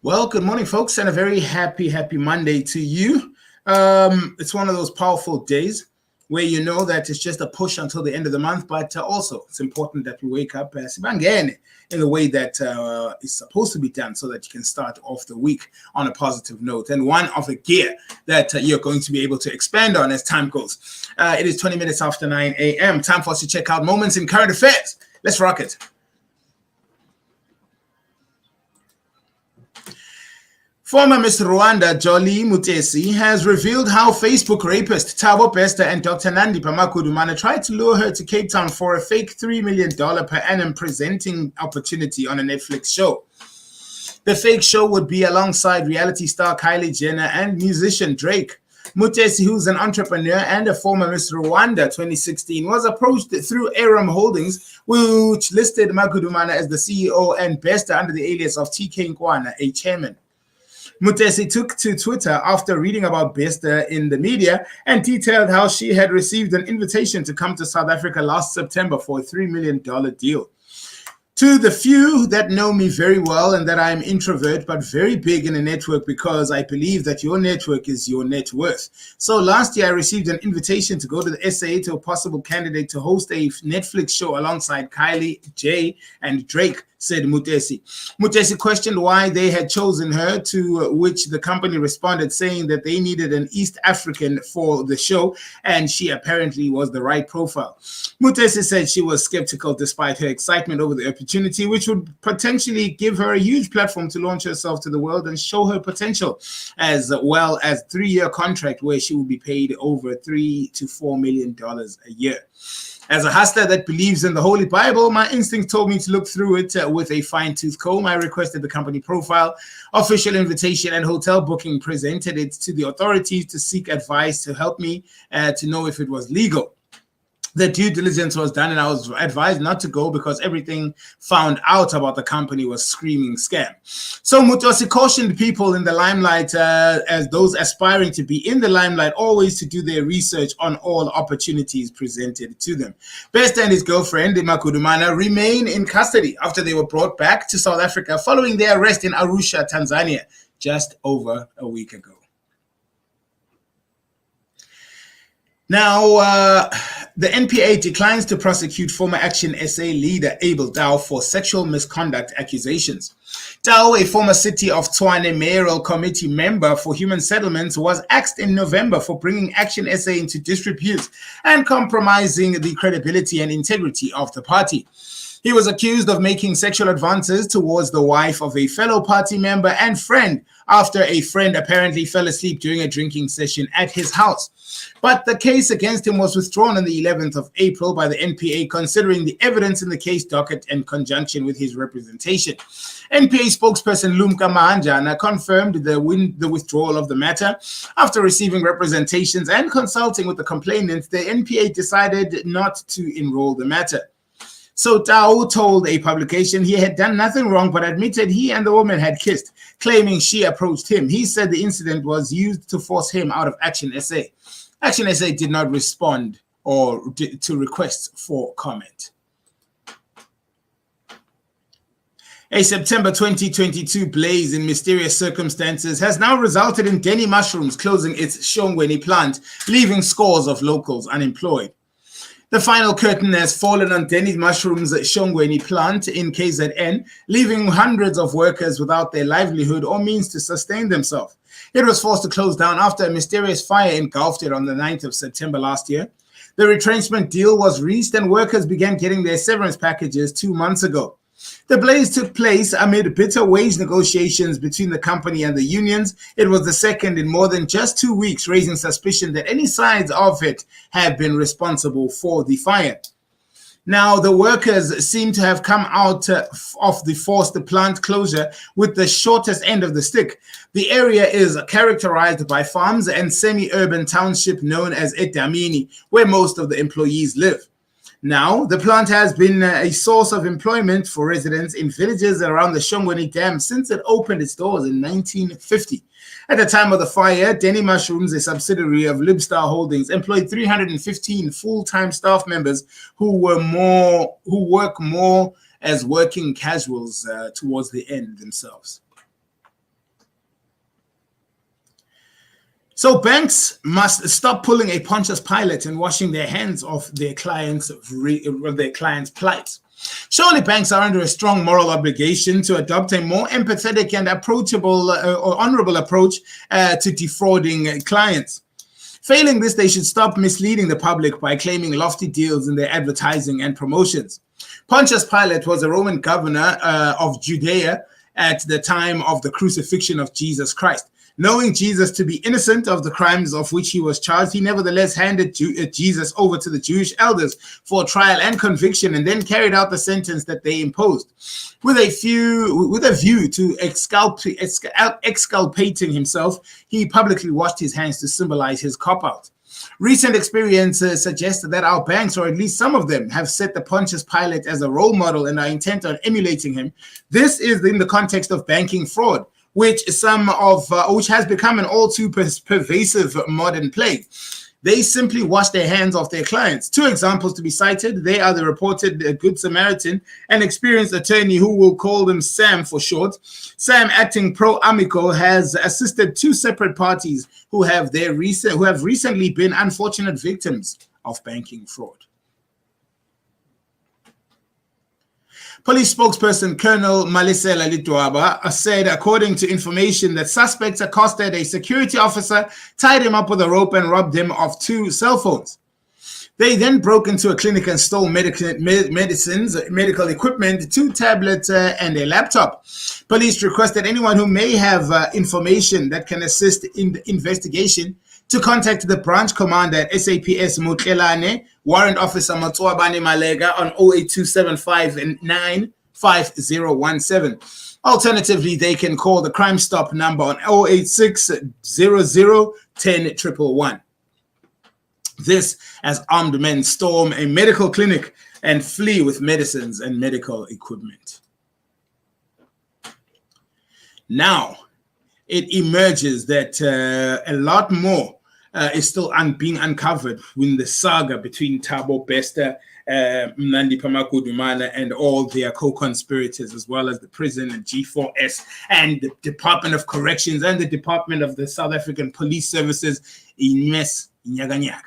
Well, good morning, folks, and a very happy Monday to you. It's one of those powerful days where you know that it's just a push until the end of the month, but also it's important that we wake up sibangene in the way that is supposed to be done so that you can start off the week on a positive note. And one of the gear that you're going to be able to expand on as time goes. It is 20 minutes after 9 a.m. Time for us to check out moments in current affairs. Let's rock it. Former Miss Rwanda Jolie Mutesi has revealed how Facebook rapist Thabo Bester and Dr. Nandi Pamakudumana tried to lure her to Cape Town for a fake $3 million per annum presenting opportunity on a Netflix show. The fake show would be alongside reality star Kylie Jenner and musician Drake. Mutesi, who's an entrepreneur and a former Miss Rwanda 2016, was approached through Aram Holdings, which listed Makudumana as the CEO and Bester under the alias of TK Nkwana, a chairman. Mutesi took to Twitter after reading about Bester in the media and detailed how she had received an invitation to come to South Africa last September for a $3 million deal. To the few that know me very well and that I'm introvert but very big in a network because I believe that your network is your net worth. So last year I received an invitation to go to the SA to a possible candidate to host a Netflix show alongside Kylie, Jay, and Drake, said Mutesi. Mutesi questioned why they had chosen her, to which the company responded saying that they needed an East African for the show, and she apparently was the right profile. Mutesi said she was skeptical despite her excitement over the opportunity, which would potentially give her a huge platform to launch herself to the world and show her potential, as well as a 3-year contract where she will be paid over $3 to $4 million a year. As a hustler that believes in the Holy Bible, my instinct told me to look through it with a fine-tooth comb. I requested the company profile, official invitation, and hotel booking, presented it to the authorities to seek advice to help me to know if it was legal. The due diligence was done, and I was advised not to go because everything found out about the company was screaming scam. So Mutesi cautioned people in the limelight, as those aspiring to be in the limelight, always to do their research on all opportunities presented to them. Bester and his girlfriend, Makudumana, remain in custody after they were brought back to South Africa following their arrest in Arusha, Tanzania, just over a week ago. Now, the NPA declines to prosecute former Action SA leader Abel Dow for sexual misconduct accusations. Dow, a former City of Tshwane Mayoral Committee member for Human Settlements, was axed in November for bringing Action SA into disrepute and compromising the credibility and integrity of the party. He was accused of making sexual advances towards the wife of a fellow party member and friend after a friend apparently fell asleep during a drinking session at his house. But the case against him was withdrawn on the 11th of April by the NPA, considering the evidence in the case docket in conjunction with his representation. NPA spokesperson Lumka Mahanjana confirmed the withdrawal of the matter. After receiving representations and consulting with the complainant, the NPA decided not to enroll the matter. So Tao told a publication he had done nothing wrong, but admitted he and the woman had kissed, claiming she approached him. He said the incident was used to force him out of Action SA. Action SA did not respond to requests for comment. A September 2022 blaze in mysterious circumstances has now resulted in Denny Mushrooms closing its Shongweni plant, leaving scores of locals unemployed. The final curtain has fallen on Denny Mushrooms' Shongweni plant in KZN, leaving hundreds of workers without their livelihood or means to sustain themselves. It was forced to close down after a mysterious fire engulfed it on the 9th of September last year. The retrenchment deal was reached and workers began getting their severance packages 2 months ago. The blaze took place amid bitter wage negotiations between the company and the unions. It was the second in more than just 2 weeks, raising suspicion that any sides of it have been responsible for the fire. Now, the workers seem to have come out of the forced plant closure with the shortest end of the stick. The area is characterized by farms and semi-urban township known as Edamini, where most of the employees live. Now, the plant has been a source of employment for residents in villages around the Shongweni Dam since it opened its doors in 1950. At the time of the fire, Denny Mushrooms, a subsidiary of Libstar Holdings, employed 315 full-time staff members who work more as working casuals towards the end themselves. So banks must stop pulling a Pontius Pilate and washing their hands of their clients' plight. Surely banks are under a strong moral obligation to adopt a more empathetic and approachable or honorable approach to defrauding clients. Failing this, they should stop misleading the public by claiming lofty deals in their advertising and promotions. Pontius Pilate was a Roman governor of Judea at the time of the crucifixion of Jesus Christ. Knowing Jesus to be innocent of the crimes of which he was charged, he nevertheless handed Jesus over to the Jewish elders for trial and conviction, and then carried out the sentence that they imposed. With a view to exculpating himself, he publicly washed his hands to symbolize his cop-out. Recent experience suggests that our banks, or at least some of them, have set the Pontius Pilate as a role model and are intent on emulating him. This is in the context of banking fraud, which has become an all too pervasive modern plague. They simply wash their hands off their clients. Two examples to be cited. They are the reported Good Samaritan, an experienced attorney who will call them Sam for short. Sam, acting pro amico, has assisted two separate parties who have recently been unfortunate victims of banking fraud. Police spokesperson Colonel Malisela Litwaba said, according to information, that suspects accosted a security officer, tied him up with a rope, and robbed him of 2 cell phones. They then broke into a clinic and stole medicines, medical equipment, 2 tablets, and a laptop. Police requested anyone who may have information that can assist in the investigation to contact the branch commander at SAPS Mutlelane, Warrant Officer Matsuabane Malega on 08275 Alternatively, they can call the Crime Stop number on 08600 10 This as armed men storm a medical clinic and flee with medicines and medical equipment. Now, it emerges that a lot more is still being uncovered in the saga between Thabo Bester, Mnandi Pamakudumana, and all their co-conspirators, as well as the prison and G4S and the Department of Corrections and the Department of the South African Police Services in Mes Nyaganyaga.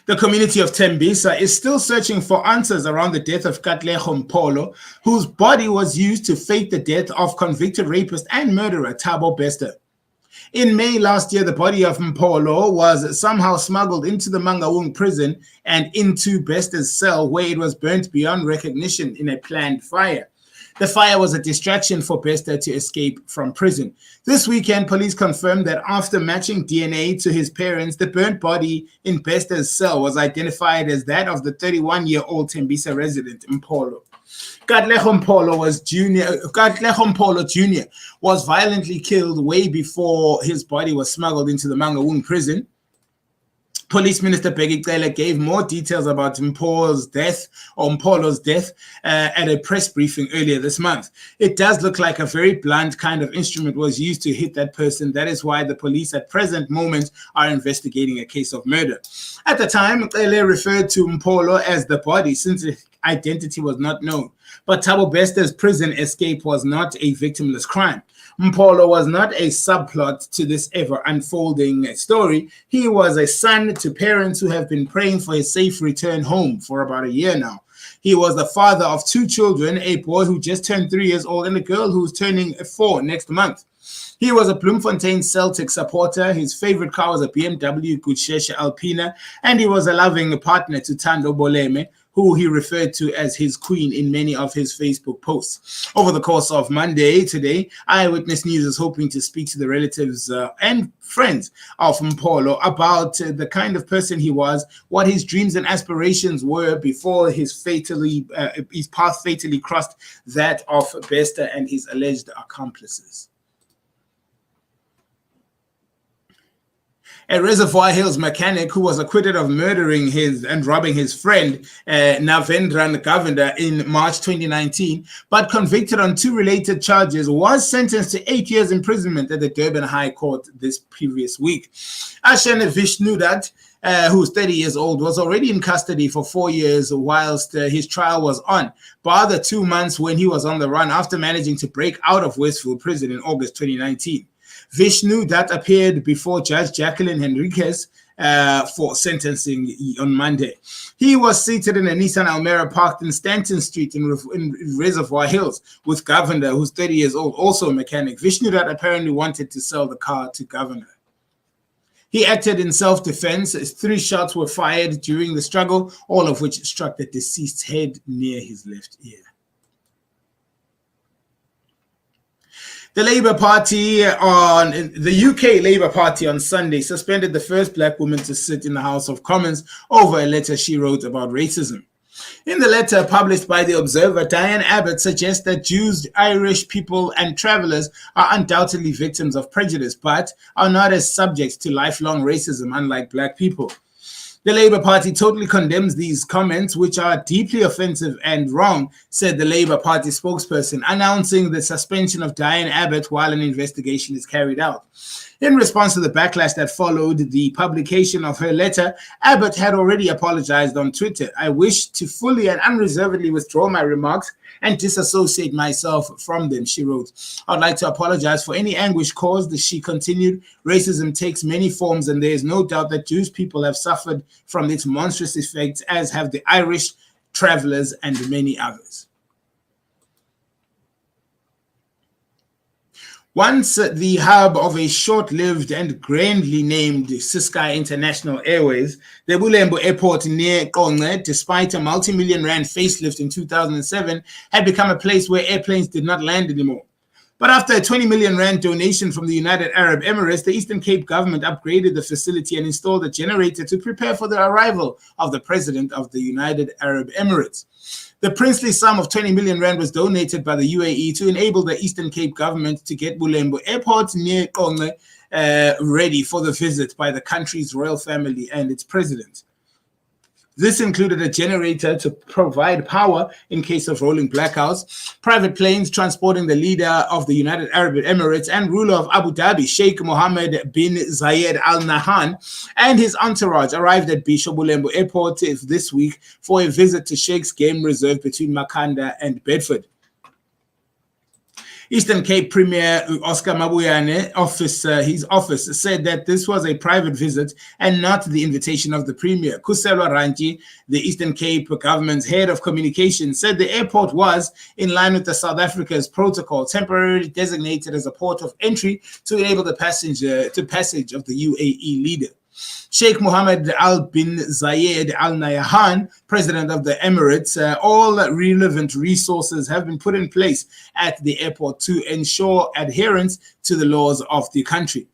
The community of Tembisa is still searching for answers around the death of Katlego Mpolo, whose body was used to fake the death of convicted rapist and murderer Thabo Bester. In May last year, the body of Mpolo was somehow smuggled into the Mangaung prison and into Bester's cell, where it was burnt beyond recognition in a planned fire. The fire was a distraction for Bester to escape from prison. This weekend, police confirmed that after matching DNA to his parents, the burnt body in Bester's cell was identified as that of the 31-year-old Tembisa resident, Mpolo. Katlego Mpolo Jr. was violently killed way before his body was smuggled into the Mangaung prison. Police Minister Bheki Cele gave more details about Mpolo's death at a press briefing earlier this month. It does look like a very blunt kind of instrument was used to hit that person. That is why the police at present moment are investigating a case of murder. At the time, Cele referred to Mpolo as the body since his identity was not known. But Thabo Bester's prison escape was not a victimless crime. Mpolo was not a subplot to this ever-unfolding story. He was a son to parents who have been praying for his safe return home for about a year now. He was the father of 2 children, a boy who just turned 3 years old and a girl who's turning 4 next month. He was a Bloemfontein Celtic supporter. His favorite car was a BMW Gucci Alpina, and he was a loving partner to Thando Boleme, who he referred to as his queen in many of his Facebook posts. Over the course of Monday today, Eyewitness News is hoping to speak to the relatives and friends of Mpolo about the kind of person he was, what his dreams and aspirations were before his path fatally crossed that of Bester and his alleged accomplices. A Reservoir Hills mechanic who was acquitted of murdering and robbing his friend Navendran Govender in March 2019, but convicted on 2 related charges, was sentenced to 8 years imprisonment at the Durban High Court this previous week. Ashan Vishnudat, who's 30 years old, was already in custody for 4 years whilst his trial was on, bar the 2 months when he was on the run after managing to break out of Westfield Prison in August 2019. Vishnu, that appeared before Judge Jacqueline Henriquez for sentencing on Monday. He was seated in a Nissan Almera parked in Stanton Street in Reservoir Hills with Governor, who's 30 years old, also a mechanic. Vishnu that apparently wanted to sell the car to Governor. He acted in self-defense as 3 shots were fired during the struggle, all of which struck the deceased's head near his left ear. The UK Labour Party on Sunday suspended the first black woman to sit in the House of Commons over a letter she wrote about racism. In the letter published by The Observer, Diane Abbott suggests that Jews, Irish people, and travelers are undoubtedly victims of prejudice, but are not as subject to lifelong racism, unlike black people. The Labour Party totally condemns these comments, which are deeply offensive and wrong, said the Labour Party spokesperson, announcing the suspension of Diane Abbott while an investigation is carried out. In response to the backlash that followed the publication of her letter, Abbott had already apologized on Twitter. "I wish to fully and unreservedly withdraw my remarks and disassociate myself from them," she wrote. "I'd like to apologize for any anguish caused," she continued. "Racism takes many forms, and there is no doubt that Jewish people have suffered from its monstrous effects, as have the Irish, travelers, and many others." Once the hub of a short-lived and grandly named Sky International Airways, the Bulembu Airport near Qonce, despite a multi-million rand facelift in 2007, had become a place where airplanes did not land anymore. But after a 20 million rand donation from the United Arab Emirates, the Eastern Cape government upgraded the facility and installed a generator to prepare for the arrival of the president of the United Arab Emirates. The princely sum of 20 million rand was donated by the UAE to enable the Eastern Cape government to get Bulembu Airport near Qonce ready for the visit by the country's royal family and its president. This included a generator to provide power in case of rolling blackouts, private planes transporting the leader of the United Arab Emirates and ruler of Abu Dhabi, Sheikh Mohammed bin Zayed Al Nahyan, and his entourage arrived at Bisho Bulembu Airport this week for a visit to Sheikh's game reserve between Makhanda and Bedford. Eastern Cape Premier Oscar Mabuyane, his office, said that this was a private visit and not the invitation of the Premier. Kuselwa Ranji, the Eastern Cape government's head of communications, said the airport was, in line with the South Africa's protocol, temporarily designated as a port of entry to enable the passage of the UAE leader. Sheikh Mohammed bin Zayed Al Nahyan, president of the Emirates, all relevant resources have been put in place at the airport to ensure adherence to the laws of the country.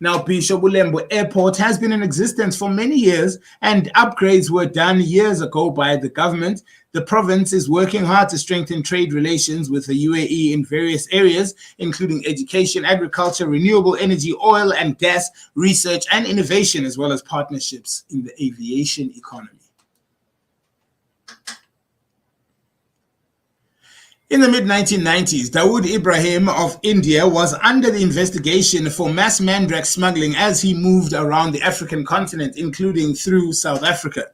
Now, Bisho Bulembu Airport has been in existence for many years, and upgrades were done years ago by the government. The province is working hard to strengthen trade relations with the UAE in various areas, including education, agriculture, renewable energy, oil and gas, research and innovation, as well as partnerships in the aviation economy. In the mid-1990s, Dawood Ibrahim of India was under the investigation for mass mandrake smuggling as he moved around the African continent, including through South Africa.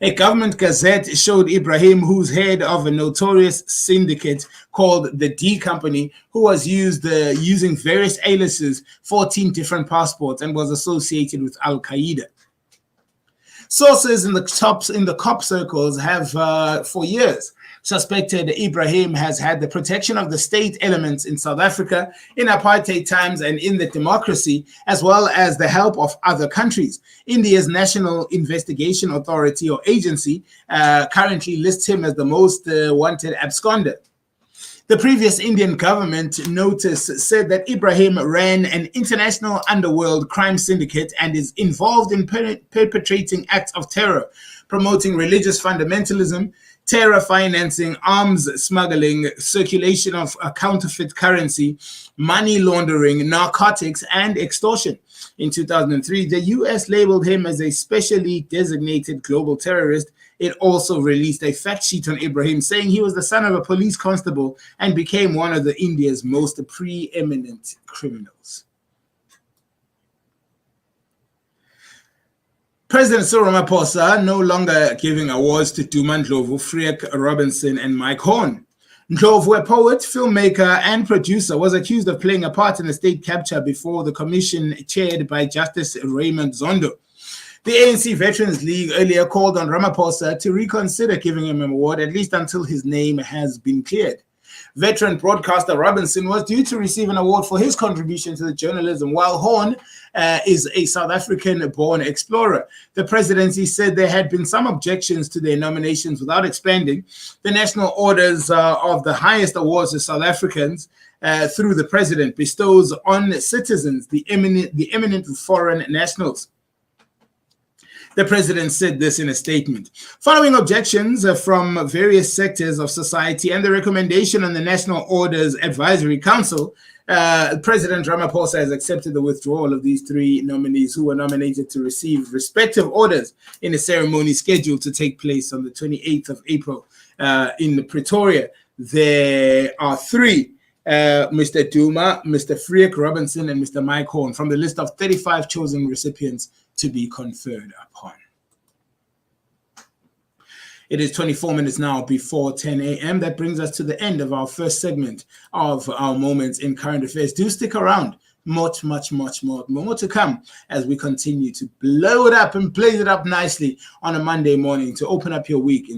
A government gazette showed Ibrahim, who's head of a notorious syndicate called the D Company, who was using various aliases, 14 different passports, and was associated with Al-Qaeda. Sources in the cop circles have, for years, suspected Ibrahim has had the protection of the state elements in South Africa in apartheid times and in the democracy, as well as the help of other countries. India's National Investigation Authority or agency currently lists him as the most wanted absconder. The previous Indian government notice said that Ibrahim ran an international underworld crime syndicate and is involved in perpetrating acts of terror, promoting religious fundamentalism, terror financing, arms smuggling, circulation of counterfeit currency, money laundering, narcotics, and extortion. In 2003, the US labeled him as a specially designated global terrorist. It also released a fact sheet on Ibrahim saying he was the son of a police constable and became one of India's most preeminent criminals. President Cyril Ramaphosa no longer giving awards to Duma Ndlovu, Freek Robinson, and Mike Horn. Ndlovu, a poet, filmmaker, and producer, was accused of playing a part in a state capture before the commission chaired by Justice Raymond Zondo. The ANC Veterans League earlier called on Ramaphosa to reconsider giving him an award, at least until his name has been cleared. Veteran broadcaster Robinson was due to receive an award for his contribution to the journalism, while Horn is a South African-born explorer. The presidency said there had been some objections to their nominations without expanding. The national orders of the highest awards to South Africans through the president bestows on citizens the eminent foreign nationals. The president said this in a statement. Following objections from various sectors of society and the recommendation on the National Orders Advisory Council, President Ramaphosa has accepted the withdrawal of these three nominees who were nominated to receive respective orders in a ceremony scheduled to take place on the 28th of April in Pretoria. There are three. Mr. Duma, Mr. Freek Robinson, and Mr. Mike Horn from the list of 35 chosen recipients to be conferred upon. It is 24 minutes now before 10 a.m. That brings us to the end of our first segment of our Moments in Current Affairs. Do stick around. Much more to come as we continue to blow it up and blaze it up nicely on a Monday morning to open up your week in